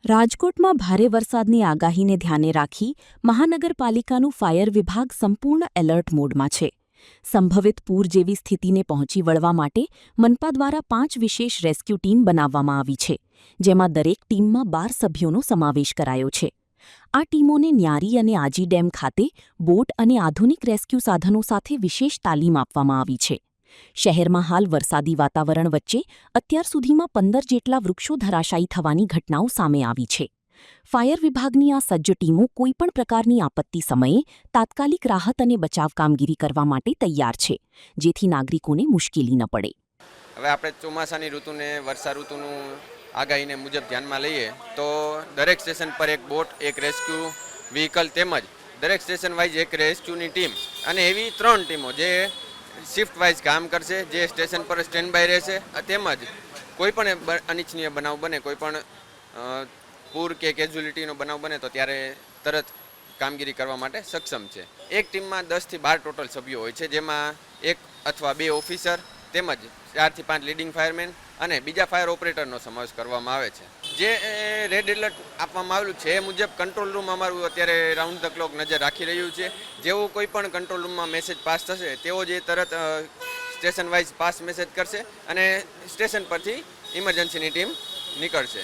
રાજકોટમાં ભારે વરસાદની આગાહીને ધ્યાને રાખી મહાનગરપાલિકાનું ફાયર વિભાગ સંપૂર્ણ એલર્ટ મોડમાં છે. સંભવિત પૂર જેવી સ્થિતિને પહોંચી વળવા માટે મનપા દ્વારા 5 વિશેષ રેસ્ક્યુ ટીમ બનાવવામાં આવી છે, જેમાં દરેક ટીમમાં 12 સભ્યોનો સમાવેશ કરાયો છે. આ ટીમોને ન્યારી અને આજી ડેમ ખાતે બોટ અને આધુનિક રેસ્ક્યુ સાધનો સાથે વિશેષ તાલીમ આપવામાં આવી છે. શહેરમાં હાલ વરસાદી વાતાવરણ વચ્ચે અત્યાર સુધીમાં 15 જેટલા વૃક્ષો ધરાશાયી થવાની ઘટનાઓ સામે આવી છે. ફાયર વિભાગની આ સજ્જ ટીમો કોઈપણ પ્રકારની આપત્તિ સમયે તાત્કાલિક રાહત અને બચાવ કામગીરી કરવા માટે તૈયાર છે, જેથી નાગરિકોને મુશ્કેલી ન પડે. હવે આપણે ચોમાસાની ઋતુને વર્ષા ઋતુનું આગાહીને મુજબ ધ્યાનમાં લઈએ તો દરેક સ્ટેશન પર એક બોટ, એક રેસ્ક્યુ વ્હીકલ તેમજ દરેક સ્ટેશન વાઇઝ એક રેસ્ક્યુની ટીમ અને એવી 3 ટીમો જે શિફ્ટ વાઇઝ કામ કરશે, જે સ્ટેશન પર સ્ટેન્ડ બાય રહેશે તેમજ કોઈપણ અનિચ્છનીય બનાવ બને, કોઈપણ પૂર કે કેઝ્યુલિટીનો બનાવ બને તો ત્યારે તરત કામગીરી કરવા માટે સક્ષમ છે. એક ટીમમાં 10 થી 12 ટોટલ સભ્યો હોય છે, જેમાં 1 અથવા 2 ઓફિસર તેમજ 4 થી 5 લીડિંગ ફાયરમેન અને બીજા ફાયર ઓપરેટરનો સમાવેશ કરવામાં આવે છે. જે રેડ એલર્ટ આપવામાં આવેલું છે એ મુજબ કંટ્રોલ રૂમ અમારું અત્યારે રાઉન્ડ ધ ક્લોક નજર રાખી રહ્યું છે. જેવું કોઈ પણ કંટ્રોલ રૂમમાં મેસેજ પાસ થશે તેઓ જે તરત સ્ટેશન વાઇઝ પાસ મેસેજ કરશે અને સ્ટેશન પરથી ઇમરજન્સીની ટીમ નીકળશે.